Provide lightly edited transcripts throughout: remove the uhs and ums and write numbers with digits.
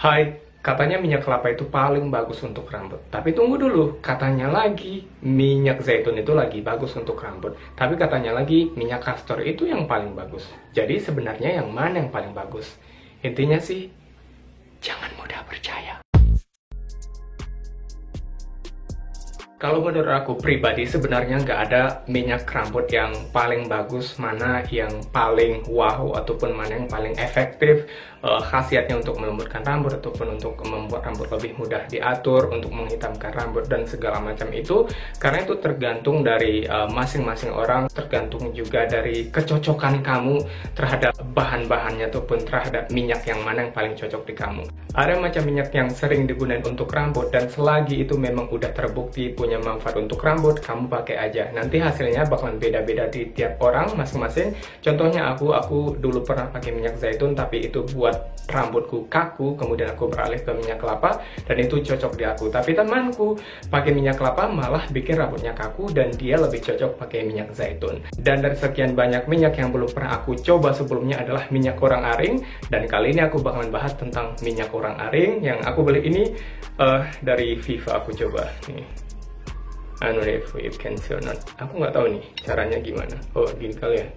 Hai, katanya minyak kelapa itu paling bagus untuk rambut. Tapi tunggu dulu, katanya lagi minyak zaitun itu lagi bagus untuk rambut. Tapi katanya lagi minyak kastor itu yang paling bagus. Jadi sebenarnya yang mana yang paling bagus? Intinya sih, jangan mudah percaya. Kalau menurut aku pribadi sebenarnya nggak ada minyak rambut yang paling bagus, mana yang paling wow, ataupun mana yang paling efektif khasiatnya untuk melembutkan rambut, ataupun untuk membuat rambut lebih mudah diatur, untuk menghitamkan rambut, dan segala macam itu. Karena itu tergantung dari masing-masing orang, tergantung juga dari kecocokan kamu terhadap bahan-bahannya, ataupun terhadap minyak yang mana yang paling cocok di kamu. Ada macam minyak yang sering digunakan untuk rambut, dan selagi itu memang udah terbukti punya manfaat untuk rambut, kamu pakai aja. Nanti hasilnya bakalan beda-beda di tiap orang masing-masing. Contohnya aku dulu pernah pakai minyak zaitun, tapi itu buat rambutku kaku, kemudian aku beralih ke minyak kelapa, dan itu cocok di aku. Tapi temanku pakai minyak kelapa malah bikin rambutnya kaku, dan dia lebih cocok pakai minyak zaitun. Dan dari sekian banyak minyak yang belum pernah aku coba sebelumnya adalah minyak orang-aring, dan kali ini aku bakalan bahas tentang minyak orang-aring yang aku beli ini dari Viva. Aku coba nih. I don't know if you can see or not. Aku nggak tahu nih caranya gimana. Oh, gini kali ya.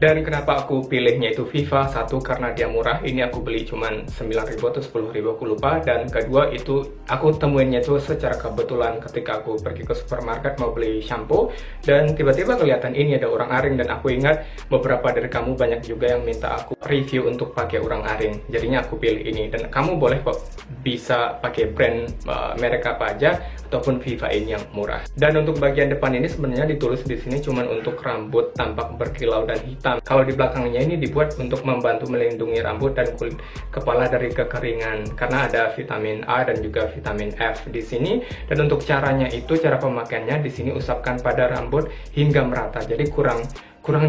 Dan kenapa aku pilihnya itu Viva? Satu, karena dia murah. Ini aku beli cuman 9.000 atau 10.000, aku lupa. Dan kedua, itu aku temuinnya itu secara kebetulan ketika aku pergi ke supermarket mau beli shampoo. Dan tiba-tiba kelihatan ini ada orang-aring. Dan aku ingat beberapa dari kamu banyak juga yang minta aku review untuk pakai orang-aring. Jadinya aku pilih ini. Dan kamu boleh kok bisa pakai brand merek apa aja, ataupun Viva ini yang murah. Dan untuk bagian depan ini sebenarnya ditulis di sini cuman untuk rambut tampak berkilau dan hitam. Kalau di belakangnya ini dibuat untuk membantu melindungi rambut dan kulit kepala dari kekeringan, karena ada vitamin A dan juga vitamin F di sini. Dan untuk caranya itu, cara pemakaiannya di sini usapkan pada rambut hingga merata. Jadi kurang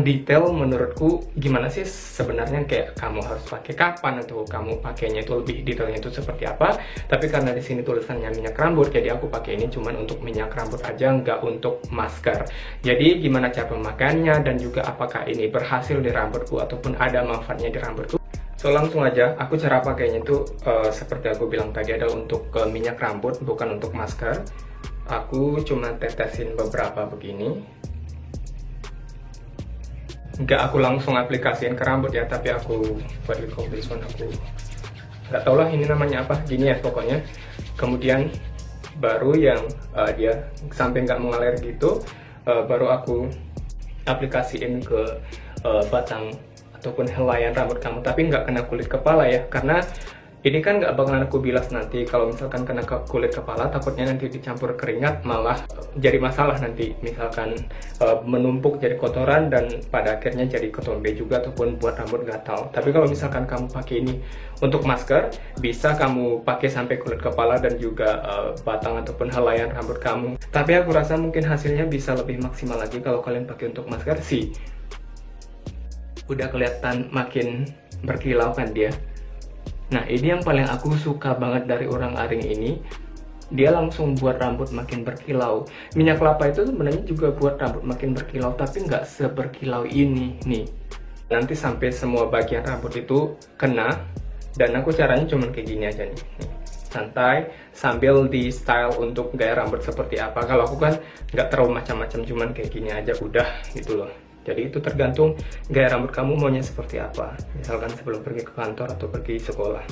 detail menurutku gimana sih sebenarnya, kayak kamu harus pakai kapan atau kamu pakainya itu lebih detailnya itu seperti apa. Tapi karena di sini tulisannya minyak rambut, jadi aku pakai ini cuman untuk minyak rambut aja, nggak untuk masker. Jadi gimana cara pemakaiannya dan juga apakah ini berhasil di rambutku ataupun ada manfaatnya di rambutku. So langsung aja, aku cara pakainya itu seperti aku bilang tadi adalah untuk minyak rambut, bukan untuk masker. Aku cuma tetesin beberapa begini. Nggak aku langsung aplikasiin ke rambut ya, tapi aku buat di one, aku nggak tau lah ini namanya apa, gini ya pokoknya. Kemudian baru yang dia sampai nggak mengalir gitu, baru aku aplikasiin ke batang ataupun helaian rambut kamu, tapi nggak kena kulit kepala ya, karena ini kan nggak bakalan aku bilas nanti. Kalau misalkan kena ke kulit kepala, takutnya nanti dicampur keringat malah jadi masalah nanti. Misalkan menumpuk jadi kotoran dan pada akhirnya jadi ketombe juga, ataupun buat rambut gatal. Tapi kalau misalkan kamu pakai ini untuk masker, bisa kamu pakai sampai kulit kepala dan juga batang ataupun helaian rambut kamu. Tapi aku rasa mungkin hasilnya bisa lebih maksimal lagi kalau kalian pakai untuk masker sih. Udah kelihatan makin berkilau kan dia. Nah, ini yang paling aku suka banget dari orang-aring ini. Dia langsung buat rambut makin berkilau. Minyak kelapa itu sebenarnya juga buat rambut makin berkilau, tapi nggak seberkilau ini nih. Nanti sampai semua bagian rambut itu kena. Dan aku caranya cuman kayak gini aja nih. Santai, sambil di style untuk gaya rambut seperti apa. Kalau aku kan nggak terlalu macam-macam, cuman kayak gini aja udah gitu loh. Jadi itu tergantung gaya rambut kamu maunya seperti apa. Misalkan sebelum pergi ke kantor atau pergi sekolah.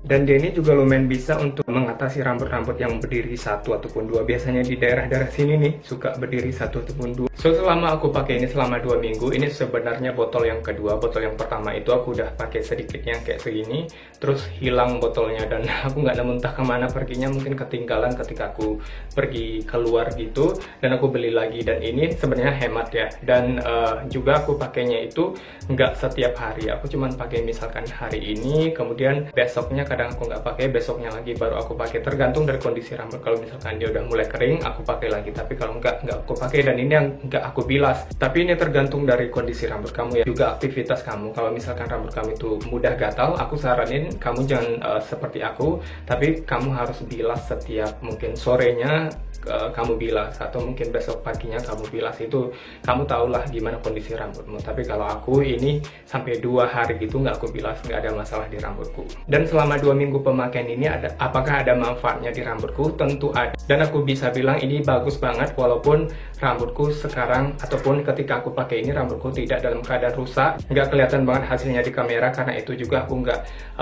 Dan dia ini juga lumayan bisa untuk mengatasi rambut-rambut yang berdiri satu ataupun dua. Biasanya di daerah-daerah sini nih suka berdiri satu ataupun dua. So selama aku pakai ini selama 2 minggu, ini sebenarnya botol yang kedua. Botol yang pertama itu aku udah pakai sedikitnya kayak segini, terus hilang botolnya, dan aku nggak nemu entah kemana perginya, mungkin ketinggalan ketika aku pergi keluar gitu, dan aku beli lagi. Dan ini sebenarnya hemat ya. Dan juga aku pakainya itu nggak setiap hari. Aku cuman pakai misalkan hari ini, kemudian besoknya kadang aku nggak pakai, besoknya lagi baru aku pakai, tergantung dari kondisi rambut. Kalau misalkan dia udah mulai kering, aku pakai lagi, tapi kalau nggak aku pakai. Dan ini yang nggak aku bilas, tapi ini tergantung dari kondisi rambut kamu ya, juga aktivitas kamu. Kalau misalkan rambut kamu itu mudah gatal, aku saranin kamu jangan seperti aku, tapi kamu harus bilas setiap mungkin sorenya. Kamu bilas, atau mungkin besok paginya kamu bilas. Itu kamu tahulah gimana kondisi rambutmu. Tapi kalau aku ini sampai 2 hari gitu nggak aku bilas, nggak ada masalah di rambutku. Dan selama 2 minggu pemakaian ini apakah ada manfaatnya di rambutku? Tentu ada. Dan aku bisa bilang ini bagus banget, walaupun rambutku sekarang ataupun ketika aku pakai ini rambutku tidak dalam keadaan rusak. Nggak kelihatan banget hasilnya di kamera karena itu juga aku nggak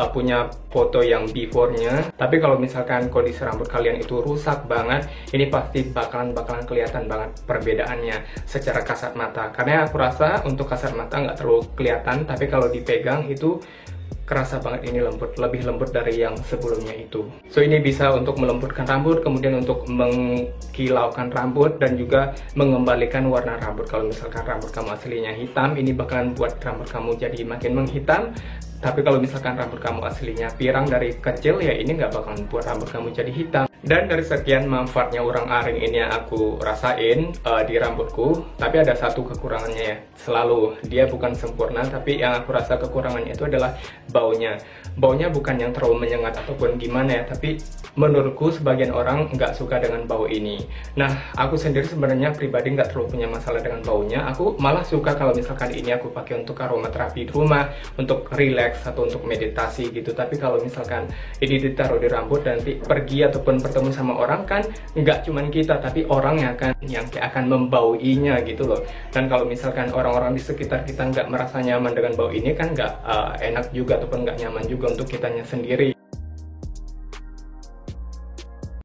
punya foto yang before-nya. Tapi kalau misalkan kondisi rambut kalian itu rusak banget, ini pasti bakalan kelihatan banget perbedaannya secara kasat mata. Karena aku rasa untuk kasat mata nggak terlalu kelihatan, tapi kalau dipegang itu kerasa banget ini lembut, lebih lembut dari yang sebelumnya itu. So ini bisa untuk melembutkan rambut, kemudian untuk mengkilaukan rambut, dan juga mengembalikan warna rambut. Kalau misalkan rambut kamu aslinya hitam, ini bakalan buat rambut kamu jadi makin menghitam. Tapi kalau misalkan rambut kamu aslinya pirang dari kecil, ya ini nggak bakalan buat rambut kamu jadi hitam. Dan dari sekian manfaatnya urang-aring ini yang aku rasain di rambutku, tapi ada satu kekurangannya ya. Selalu, dia bukan sempurna, tapi yang aku rasa kekurangannya itu adalah baunya. Baunya bukan yang terlalu menyengat ataupun gimana ya, tapi menurutku sebagian orang nggak suka dengan bau ini. Nah, aku sendiri sebenarnya pribadi nggak terlalu punya masalah dengan baunya. Aku malah suka kalau misalkan ini aku pakai untuk aromaterapi di rumah, untuk relax atau untuk meditasi gitu. Tapi kalau misalkan ini ditaruh di rambut dan nanti pergi ataupun bertemu sama orang, kan nggak cuman kita, tapi orang yang akan membauinya gitu loh. Dan kalau misalkan orang-orang di sekitar kita nggak merasa nyaman dengan bau ini, kan nggak enak juga ataupun nggak nyaman juga untuk kitanya sendiri.